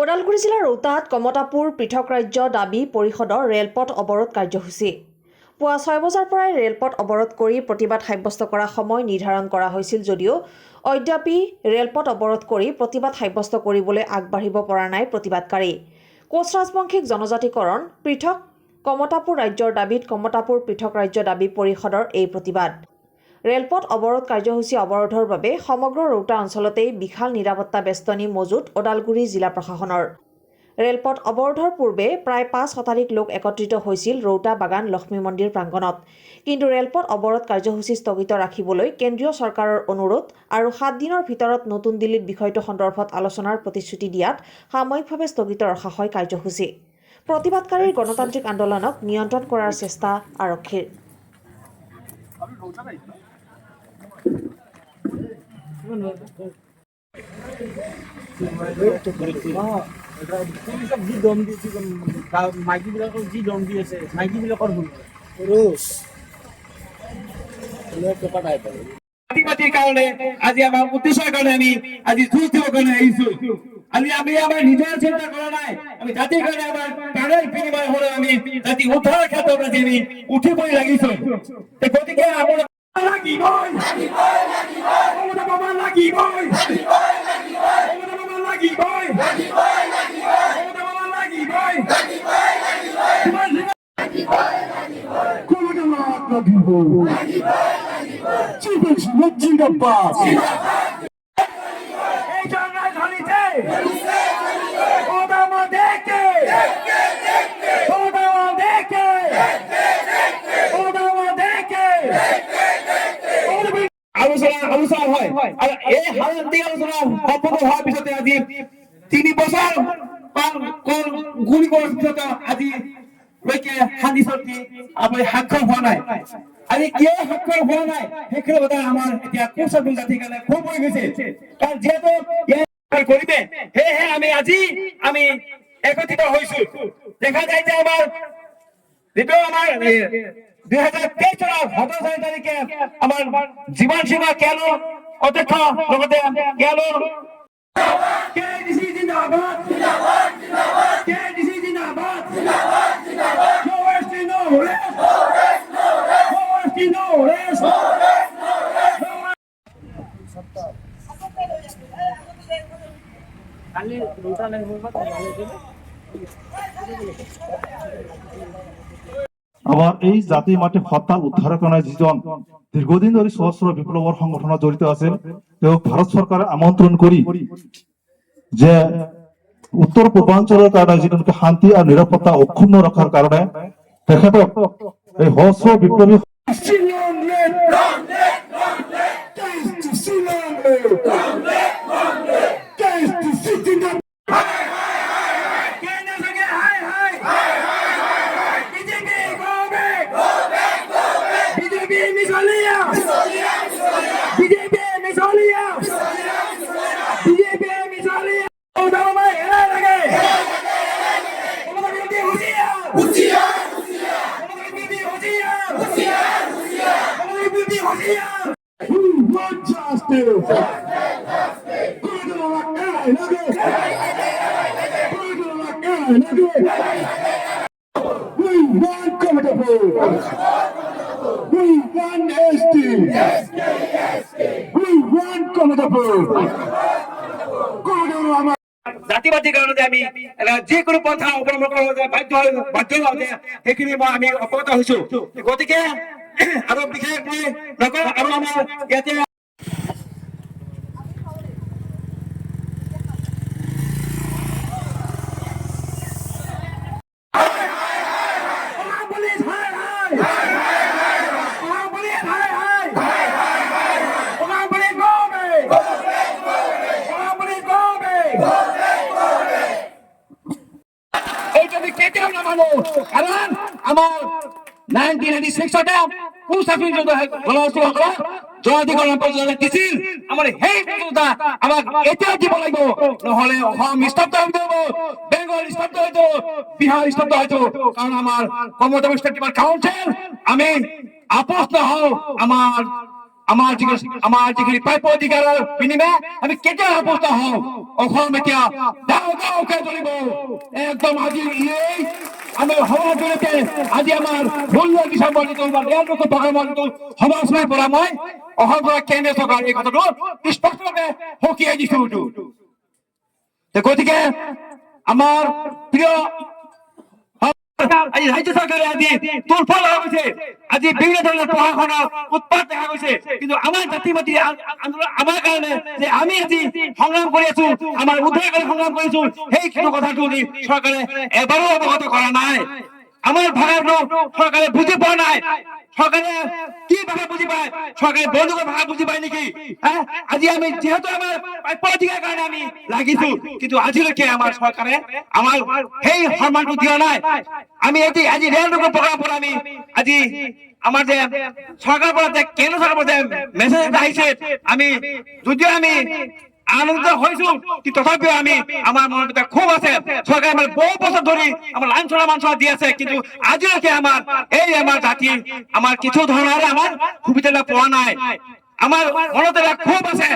ওদালগুৰি জিলাৰ ৰৌতাত কমতাপুৰ পৃথক ৰাজ্য দাবী পৰিষদৰ ৰেলপথ অৱৰোধ কাৰ্যসূচী। পুৱা 6 বজাৰ পৰাই ৰেলপথ অৱৰোধ কৰি প্ৰতিবাদ সাব্যস্ত কৰা সময় নিৰ্ধাৰণ কৰা হৈছিল যদিও অদ্যাপি ৰেলপথ অৱৰোধ কৰি প্ৰতিবাদ সাব্যস্ত কৰিবলৈ আগবাঢ়িব পৰা নাই প্ৰতিবাদকাৰী। কোচ ৰাজবংশীক জনজাতিকৰণ পৃথক কমতাপুৰ ৰাজ্যৰ দাবীত কমতাপুৰ পৃথক ৰাজ্য দাবী পৰিষদৰ এই প্ৰতিবাদ। ৰেলপথ অৱৰোধ কাৰ্যসূচী অৱৰোধৰ বাবে সমগ্ৰ ৰৌতা অঞ্চলতেই বিশাল নিৰাপত্তা বেষ্টনী মজুত ওদালগুৰি জিলা প্ৰশাসনৰ। ৰেলপথ অৱৰোধৰ পূৰ্বে প্ৰায় 5 শতাধিক লোক একত্ৰিত হৈছিল ৰৌতা বাগান লক্ষ্মী মন্দিৰ প্ৰাংগণত। কিন্তু ৰেলপথ অৱৰোধ কাৰ্যসূচী স্থগিত ৰাখিবলৈ কেন্দ্ৰীয় চৰকাৰৰ অনুৰোধ আৰু 7 দিনৰ ভিতৰত নতুন দিল্লীত বিষয়টো সন্দৰ্ভত আলোচনাৰ প্ৰতিশ্ৰুতি দিয়াত সাময়িকভাৱে স্থগিত ৰখা হয় কাৰ্যসূচী। প্ৰতিবাদকাৰীৰ গণতান্ত্ৰিক আন্দোলনক নিয়ন্ত্ৰণ কৰাৰ চেষ্টা আৰক্ষীৰ। জাতিপাতিৰ কাৰণে আজি আমাৰ উদ্দেশ্যৰ কাৰণে আমি আজি যুঁজ দিবৰ কাৰণে আহিছো। আমি আমাৰ নিজৰ চিন্তা কৰা নাই, আমি জাতিৰ কাৰণে আমাৰ প্ৰাণৰ বিনিময় হলে আমি জাতি উদ্ধাৰৰ ক্ষেত্ৰত আজি আমি উঠি পৰি লাগিছো। গতিকে আমাৰ আলোচনা হয় আৰু এই শান্তি আলোচনা সম্পূৰ্ণ হোৱাৰ পিছতে আজি 3 বছৰ গুলি কৰাৰ পিছত আজি শান্তি চুক্তি আপুনি স্বাক্ষৰ হোৱা নাই। আজি কিয় স্বাক্ষৰ হোৱা নাই সেইখিনি কথা আমাৰ এতিয়া কোচ জাতিৰ কাৰণে খুব হৈ গৈছে। কাৰণ যিহেতু কৰিবে সেয়েহে আমি একত্ৰিত হৈছো। দেখা যায় যে আমাৰ যিটো আমাৰ 2023 চনৰ 17 তাৰিখে আমাৰ জীবন সীমা কেলো অধ্যক্ষ লগতে কেলো আবার এই জাতি মাটি হত্যা উদ্ধার করার যিজন দীর্ঘদিন ধরে সশস্ত্র বিপ্লবর সংগঠনত জড়িত আছে তেওঁ ভারত সরকারের আমন্ত্রণ করি যে উত্তর পূর্বাঞ্চলের কারণে যিটো শান্তি আর নিরাপত্তা অক্ষুণ্ণ রাখার কারণে তেখেতক এই সশস্ত্র বিপ্লবী We want comfortable. We want ST. We want comfortable. জাতিবাদীৰ কাৰণে আমি যিকোনো পন্থা অৱলম্বন কৰিবলৈ বাধ্য হওঁতে সেইখিনি আমি অৱগত হৈছো। গতিকে আৰু বিশেষ মই নকওঁ আৰু আমাৰ ইয়াতে কাৰণ আমাৰ 1986 জনধিকৰণ পৰ্যায়ত দিছিল আমাৰ সেই বস্তুটা আমাক এতিয়া দিব লাগিব, নহলে অসম স্তব্ধ হৈ যাব, বেংগল স্তব্ধ হৈ যাব, বিহাৰ স্তব্ধ হৈ যাব। কাৰণ আমাৰ কমতাপুৰ ষ্টেট কাউন্সিল আমি আপোচ নহওঁ, আমাৰ আমাৰ যিখিনি প্ৰাপ্য অধিকাৰৰ বিনিময়ে আমি কেতিয়া উপস্থিত হওঁ অসম এতিয়া ডাঙৰকৈ জ্বলিব একদম আজি এই আমি সমাজ জৰিয়তে আজি আমাৰ 16 ডিচেম্বৰ যিটো ৰেলপথৰ প্ৰগ্ৰামৰ যিটো সমাজৰ পৰা মই অসম কেন্দ্ৰীয় চৰকাৰ এই কথাটো স্পষ্টভাৱে সকীয়াই দিছো গতিকে আমাৰ প্ৰিয় আজি ৰাজ্য চৰকাৰে আজি তোলফাল হৈ গৈছে আজি বিভিন্ন ধৰণৰ প্ৰশাসনৰ উৎপাত দেখা গৈছে কিন্তু আমাৰ জাতি মাতি আন্দোলন আমাৰ কাৰণে যে আমি আজি সংগ্ৰাম কৰি আছো আমাৰ উদ্ধাৰ কৰি সংগ্ৰাম কৰিছো সেই কথাটো চৰকাৰে এবাৰো অৱগত কৰা নাই আমাৰ ভাষাটো চৰকাৰে বুজি পোৱা নাই চৰকাৰে কি ভাষা বুজি পায় চৰকাৰে বন্দুকৰ ভাষা বুজি পায় নেকি আজি আমি যেহেতু আমাৰ প্ৰাপ্য অধিকাৰৰ কাৰণে আমি লাগিছো কিন্তু আজিলৈকে আমাৰ চৰকাৰে আমাৰ সেই সন্মানটো দিয়া নাই আমি আজি ৰেলপথৰ প্ৰগ্ৰামৰ পৰা আমি আজি আমাৰ যে চৰকাৰৰ পৰা যে কেন্দ্ৰ চৰকাৰৰ পৰা যে মেছেজ এটা আহিছে আমি যদিও আমি আনন্দিত হৈছো কিন্তু তথাপিও আমি আমাৰ মনত এটা ক্ষোভ আছে চৰকাৰে আমাৰ বহু বছৰ ধৰি আমাৰ লাঞ্ছনা মাঞ্চনা দি আছে কিন্তু আজিলৈকে আমাৰ জাতি আমাৰ কিছু ধৰণৰ আমাৰ সুবিধা পোৱা নাই আমাৰ মনত এটা ক্ষোভ আছে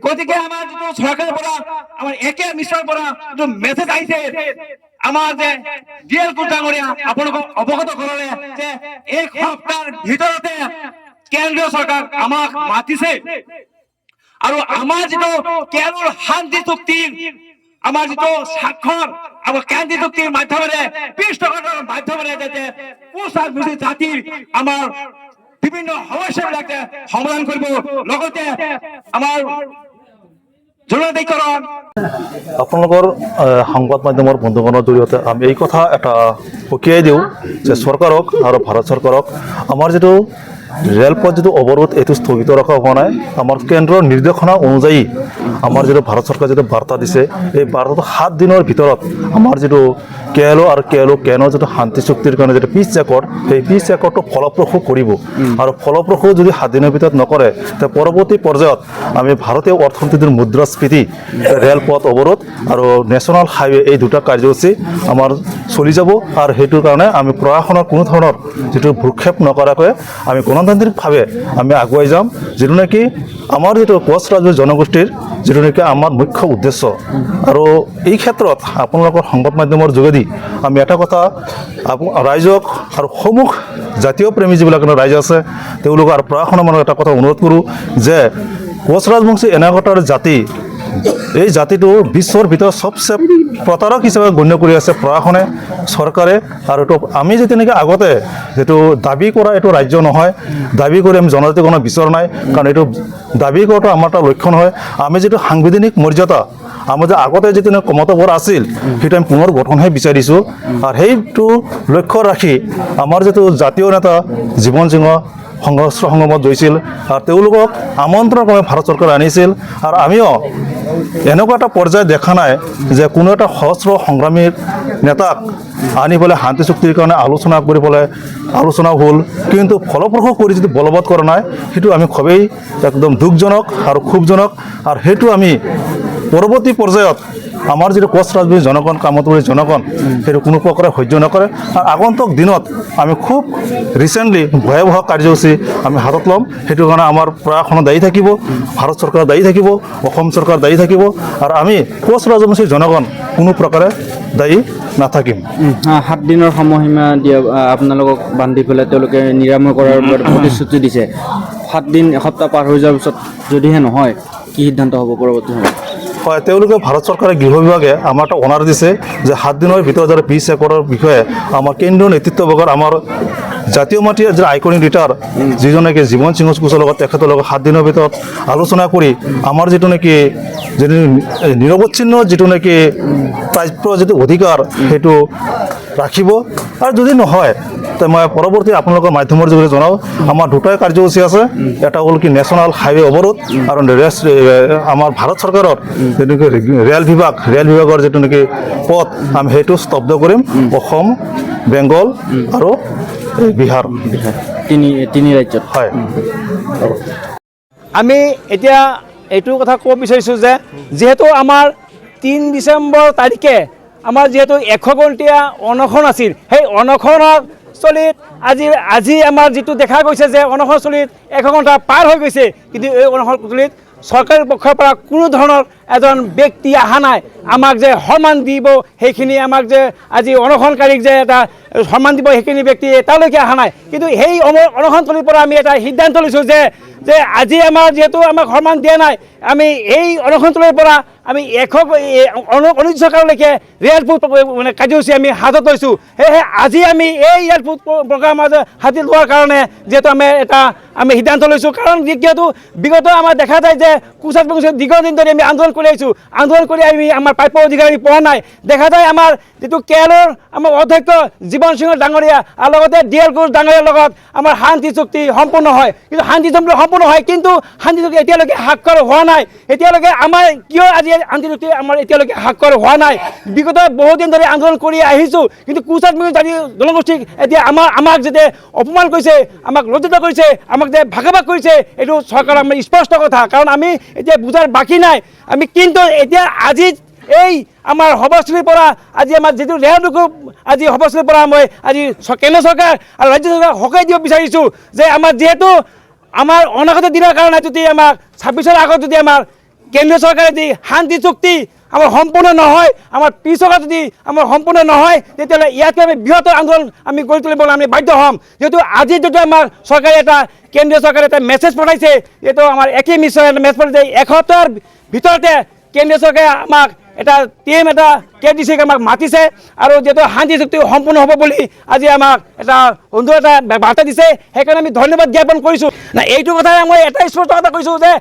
গতিকে আমাৰ যিটো চৰকাৰৰ পৰা আমাৰ একে মিছনৰ পৰা যিটো মেছেজ আহিছে আমাৰ যে ডিএল কোচ ডাঙৰীয়া আপোনালোকক অৱগত কৰালে যে এক সপ্তাহৰ ভিতৰতে কেন্দ্ৰীয় চৰকাৰ আমাক মাতিছে আৰু আমাৰ যিটো কেৱল শান্তি চুক্তিৰ আমাৰ যিটো স্বাক্ষৰ আমাৰ শান্তি চুক্তিৰ মাধ্যমেৰে পৃষ্ঠপোষকতাৰ মাধ্যমেৰে যাতে কোচ আদিবাসী জাতিৰ আমাৰ বিভিন্ন সমস্যাবিলাক সমাধান কৰিব লগতে আমাৰ জনজাতিকৰণ আপোনালোকৰ সংবাদ মাধ্যমৰ বন্ধুগণৰ জৰিয়তে আমি এই কথা এটা সকীয়াই দিওঁ যে চৰকাৰক আৰু ভাৰত চৰকাৰক আমাৰ যিটো ৰেলপথ যিটো অৱৰোধ এইটো স্থগিত ৰখা হোৱা নাই আমাৰ কেন্দ্ৰৰ নিৰ্দেশনা অনুযায়ী আমাৰ যিটো ভাৰত চৰকাৰে যিটো বাৰ্তা দিছে এই বাৰ্তাটো 7 দিনৰ ভিতৰত আমাৰ যিটো কেএলঅ আৰু কেনৰ যিটো শান্তি চুক্তিৰ কাৰণে যিটো পিচ ৰেকৰ্ড সেই পিচ ৰেকৰ্ডটো ফলপ্ৰসূ কৰিব আৰু ফলপ্ৰসূ যদি 7 দিনৰ ভিতৰত নকৰে তে পৰৱৰ্তী পৰ্যায়ত আমি ভাৰতীয় অৰ্থনীতিৰ মুদ্ৰাস্ফীতি ৰেলপথ অৱৰোধ আৰু নেশ্যনেল হাইৱে এই দুটা কাৰ্যসূচী আমাৰ চলি যাব আৰু সেইটোৰ কাৰণে আমি প্ৰশাসনৰ কোনো ধৰণৰ যিটো ভ্ৰক্ষেপ নকৰাকৈ আমি গণতান্ত্ৰিকভাৱে আমি আগুৱাই যাম যিটো নেকি আমাৰ যিটো কোচ ৰাজবংশী জনগোষ্ঠীৰ যিটো নেকি আমাৰ মুখ্য উদ্দেশ্য আৰু এই ক্ষেত্ৰত আপোনালোকৰ সংবাদ মাধ্যমৰ যোগেদি আমি এটা কথা ৰাইজক আৰু সমূহ জাতীয় প্ৰেমী যিবিলাক ৰাইজ আছে তেওঁলোক আৰু প্ৰশাসনৰ মানুহ এটা কথা অনুৰোধ কৰোঁ যে কোচ ৰাজবংশী এনেকুৱাটাৰ জাতি এই জাতিটো বিশ্বৰ ভিতৰত সবচে প্ৰতাৰক হিচাপে গণ্য কৰি আছে প্ৰশাসনে চৰকাৰে আৰু এইটো আমি যে তেনেকৈ আগতে যিটো দাবী কৰা এইটো ৰাজ্য নহয় দাবী কৰি আমি জনজাতিকৰণৰ বিচৰা নাই কাৰণ এইটো দাবী কৰাটো আমাৰ এটা লক্ষণ হয় আমি যিটো সাংবিধানিক মৰ্যাদা আমাৰ যে আগতে যিটো ক্ষমতাবোৰ আছিল সেইটো আমি পুনৰ গঠনহে বিচাৰিছোঁ আৰু সেইটো লক্ষ্য ৰাখি আমাৰ যিটো জাতীয় নেতা জীৱন সিংহ সংঘৰ্ষ সংগমত গৈছিল আৰু তেওঁলোকক আমন্ত্ৰণ কৰি ভাৰত চৰকাৰে আনিছিল আৰু আমিও এনেকুৱা এটা পৰ্যায় দেখা নাই যে কোনো এটা সহস্ৰ সংগ্ৰামীৰ নেতাক আনি পেলাই শান্তি চুক্তিৰ কাৰণে আলোচনা কৰি পেলাই আলোচনা হ'ল কিন্তু ফলপ্ৰসূ কৰি যদি বলবৎ কৰা নাই সেইটো আমি খুবেই একদম দুখজনক আৰু ক্ষোভজনক আৰু সেইটো আমি পৰৱৰ্তী পৰ্যায়ত আমাৰ যিটো কোচ ৰাজবংশী জনগণ কামতী জনগণ সেইটো কোনো প্ৰকাৰে সহ্য নকৰে আৰু আগন্তুক দিনত আমি খুব ৰিচেণ্টলি ভয়াৱহ কাৰ্যসূচী আমি হাতত ল'ম সেইটো কাৰণে আমাৰ প্ৰশাসন দায়ী থাকিব ভাৰত চৰকাৰ দায়ী থাকিব অসম চৰকাৰ দায়ী থাকিব আৰু আমি কোচ ৰাজবংশী জনগণ কোনো প্ৰকাৰে দায়ী নাথাকিম 7 দিনৰ সময়সীমা দিয়া আপোনালোকক বান্ধি পেলাই তেওঁলোকে নিৰাময় কৰাৰ প্ৰতিশ্ৰুতি দিছে 7 দিন এসপ্তাহ পাৰ হৈ যোৱাৰ পিছত যদিহে নহয় কি সিদ্ধান্ত হ'ব পৰৱৰ্তী সময়ত হয় তেওঁলোকে ভাৰত চৰকাৰে গৃহ বিভাগে আমাৰ এটা অনাৰ দিছে যে 7 দিনৰ ভিতৰত যাতে পিচ ৰেকৰ্ডৰ বিষয়ে আমাৰ কেন্দ্ৰীয় নেতৃত্ববৰ্গৰ আমাৰ জাতীয় মাটিৰ যে আইকনিক লিডাৰ যিজন নেকি জীৱন সিংহ কোচৰ লগত তেখেতৰ লগত 7 দিনৰ ভিতৰত আলোচনা কৰি আমাৰ যিটো নেকি যিটো নিৰৱচ্ছিন্ন যিটো নেকি প্ৰাপ্য যিটো অধিকাৰ সেইটো ৰাখিব আৰু যদি নহয় তো মই পৰৱৰ্তী আপোনালোকৰ মাধ্যমৰ যোগেদি জনাওঁ আমাৰ দুটাই কাৰ্যসূচী আছে এটা হ'ল কি নেশ্যনেল হাইৱে অৱৰোধ আৰু আমাৰ ভাৰত চৰকাৰৰ যিটো নেকি ৰেল বিভাগৰ যিটো নেকি পথ আমি সেইটো স্তব্ধ কৰিম অসম বেংগল আৰু বিহাৰ তিনি ৰাজ্যত হয় আমি এতিয়া এইটো কথা ক'ব বিচাৰিছোঁ যে যিহেতু আমাৰ 3 ডিচেম্বৰ তাৰিখে আমাৰ যিহেতু 100 ঘণ্টীয়া অনশন আছিল সেই অনশনৰ অনশনস্থলীত আজি আমাৰ যিটো দেখা গৈছে যে অনশনস্থলীত 1 ঘণ্টা পাৰ হৈ গৈছে, কিন্তু এই অনশনস্থলীত চৰকাৰী পক্ষৰ পৰা কোনো ধৰণৰ এজন ব্যক্তি অহা নাই আমাক যে সন্মান দিব, সেইখিনি আমাক যে আজি অনশনকাৰীক যে এটা সন্মান দিব সেইখিনি ব্যক্তি এতিয়ালৈকে অহা নাই। কিন্তু সেই অনশনস্থলীৰ পৰা আমি এটা সিদ্ধান্ত লৈছোঁ যে আজি আমাৰ যিহেতু আমাক সন্মান দিয়া নাই, আমি এই অনশনস্থলীৰ পৰা আমি অনিৰ্দিষ্টকাললৈকে ৰেলপথ মানে কাৰ্যসূচী আমি হাতত লৈছোঁ। সেয়েহে আজি আমি এই ৰেলপথ প্ৰগ্ৰাম হাতত লোৱাৰ কাৰণে যিহেতু আমি সিদ্ধান্ত লৈছোঁ, কাৰণ যিহেতু বিগত আমাৰ দেখা যায় যে কোচাত দীৰ্ঘদিন ধৰি আমি আন্দোলন কৰি আহিছোঁ, আন্দোলন কৰি আমি আমাৰ প্ৰাপ্য অধিকাৰ আমি পোৱা নাই। দেখা যায় আমাৰ যিটো কেৰেলৰ আমাৰ অধ্যক্ষ জীৱন সিং ডাঙৰীয়া আৰু লগতে DL ঘোষ ডাঙৰীয়াৰ লগত আমাৰ শান্তি চুক্তি সম্পূৰ্ণ হয়, কিন্তু শান্তি চুক্তি সম্পূৰ্ণ হয়, কিন্তু শান্তি চুক্তি এতিয়ালৈকে স্বাক্ষৰ হোৱা নাই। এতিয়ালৈকে আমাৰ কিয় আজি শান্তি চুক্তি আমাৰ এতিয়ালৈকে স্বাক্ষৰ হোৱা নাই? বিগত বহুদিন ধৰি আন্দোলন কৰি আহিছোঁ, কিন্তু কোচাত জাতি জনগোষ্ঠীক এতিয়া আমাক যেতিয়া অপমান কৰিছে, আমাক লজ্জিত কৰিছে, আমাক যে ভাগাভাগ কৰিছে, এইটো চৰকাৰৰ আমাৰ স্পষ্ট কথা। কাৰণ আমি এতিয়া বুজাৰ বাকী নাই। আমি কিন্তু এতিয়া আজি এই আমাৰ সভাস্থলীৰ পৰা আজি আমাৰ যিটো ৰেহাই আজি সভাস্থলীৰ পৰা মই আজি কেন্দ্ৰ চৰকাৰ আৰু ৰাজ্য চৰকাৰক সকাই দিব বিচাৰিছোঁ যে আমাৰ যিহেতু আমাৰ অনাগত দিনৰ কাৰণে যদি আমাক 26ৰ আগত যদি আমাৰ কেন্দ্ৰীয় চৰকাৰে যদি শান্তি চুক্তি আমাৰ সম্পূৰ্ণ নহয়, আমাৰ পিছকা যদি আমাৰ সম্পূৰ্ণ নহয়, তেতিয়াহ'লে ইয়াতকৈ আমি বৃহত্তৰ আন্দোলন আমি গঢ়ি তুলিবলৈ আমি বাধ্য হ'ম। যিহেতু আজি যদি আমাৰ চৰকাৰে কেন্দ্ৰীয় চৰকাৰে এটা মেছেজ পঠাইছে, যিহেতু আমাৰ একেই মিছন এটা মেছেজ পঠাইছে, 1 সপ্তাহৰ ভিতৰতে কেন্দ্ৰীয় চৰকাৰে আমাক এটা টিম KDCক আমাক মাতিছে আৰু যিহেতু শান্তি চুক্তি সম্পূৰ্ণ হ'ব বুলি আজি আমাক এটা সুন্দৰ এটা বাৰ্তা দিছে, সেইকাৰণে আমি ধন্যবাদ জ্ঞাপন কৰিছোঁ। এইটো কথাই মই এটাই স্পষ্ট কথা কৈছোঁ যে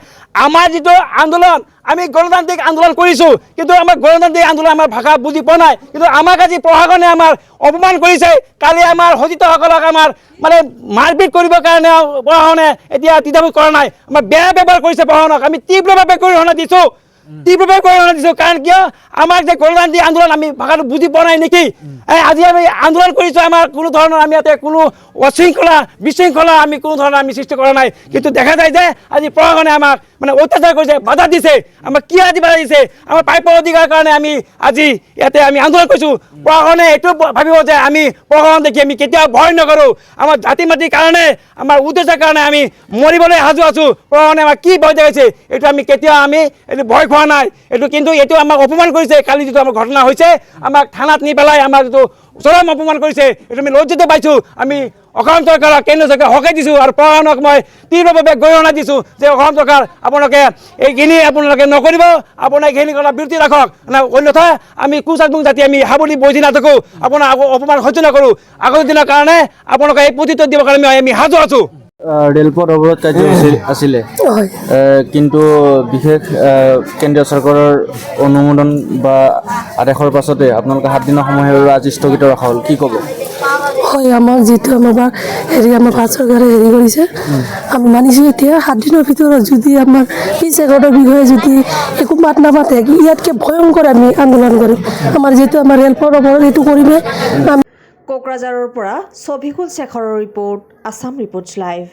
আমাৰ যিটো আন্দোলন, আমি গণতান্ত্ৰিক আন্দোলন কৰিছোঁ, কিন্তু আমাৰ গণতান্ত্ৰিক আন্দোলন আমাৰ ভাষা বুজি পোৱা নাই। কিন্তু আমাক আজি প্ৰশাসনে আমাৰ অপমান কৰিছে। কালি আমাৰ সতীৰ্থসকলক আমাৰ মানে মাৰপিট কৰিবৰ কাৰণে প্ৰশাসনে এতিয়া দ্বিধাবোধ কৰা নাই, আমাৰ বেয়া ব্যৱহাৰ কৰিছে প্ৰশাসনক। আমি তীব্ৰভাৱে গৰিহণা দিছোঁ, কাৰণ কিয় আমাৰ যে গণতান্ত্ৰিক আন্দোলন আমি ভাষাটো বুজি পোৱা নাই নেকি? আজি আমি আন্দোলন কৰিছোঁ, আমাৰ কোনো ধৰণৰ আমি ইয়াতে কোনো বিশৃংখলা আমি কোনো ধৰণৰ আমি সৃষ্টি কৰা নাই। কিন্তু দেখা যায় যে আজি প্ৰশাসনে আমাক মানে অত্যাচাৰ কৰিছে, বাধা দিছে। আমাক কি আজি বাধা দিছে? আমাৰ প্ৰাপ্য অধিকাৰৰ কাৰণে আমি আজি ইয়াতে আমি আন্দোলন কৰিছোঁ। প্ৰশাসনে এইটো ভাবিব যে আমি প্ৰশাসন দেখি আমি কেতিয়াও ভয় নকৰোঁ। আমাৰ জাতি মাটিৰ কাৰণে, আমাৰ উদ্দেশ্যৰ কাৰণে আমি মৰিবলৈ সাজু আছোঁ। প্ৰশাসনে আমাক কি ভয় দেখাইছে, এইটো আমি কেতিয়াও এইটো ভয় খোৱা নাই। কিন্তু এইটো আমাক অপমান কৰিছে। কালি যিটো আমাৰ ঘটনা হৈছে, আমাক থানাত নি পেলাই আমাক যিটো চৰম অপমান কৰিছে, এইটো আমি লজ্জিত পাইছোঁ। আমি অসম চৰকাৰক কেন্দ্ৰ চৰকাৰক সকাই দিছোঁ আৰু প্ৰশাসনক মই তীব্ৰভাৱে গৰিহণা দিছোঁ যে অসম চৰকাৰ আপোনালোকে এইখিনি আপোনালোকে নকৰিব, আপোনাক এইখিনি কথা বিৰতি ৰাখক, অন্যথা আমি কুচাকমুখ জাতি আমি হাবুলি বহি নাথাকোঁ, আপোনাৰ অপমান সহ্য নকৰোঁ। আগৰ দিনৰ কাৰণে আপোনালোকে এই প্ৰত্যুত্তৰ দিবৰ কাৰণে আমি সাজু আছোঁ। ৰেলপথ অৱৰোধ কাৰ্যসূচী আছিলে, কিন্তু বিশেষ কেন্দ্ৰীয় চৰকাৰৰ অনুমোদন বা আদেশৰ পাছতে আপোনালোকে 7 দিনৰ সময় আজি স্থগিত ৰখা হ'ল, কি ক'ব? হয়, আমাক যিটো আমাৰ ভাৰত চৰকাৰে কৰিছে, আমি মানিছোঁ। এতিয়া 7 দিনৰ ভিতৰত যদি আমাৰ পিছৰ বিষয়ে যদি একো মাত নামাতে, ইয়াতকৈ ভয়ংকৰ আমি আন্দোলন কৰিম। আমাৰ যিটো আমাৰ ৰেলপথ অৱৰোধ এইটো কৰিমে। কোকৰাঝাৰৰ পৰা ছবিকুল শেখৰৰ ৰিপৰ্ট, আছাম ৰিপৰ্টছ লাইভ।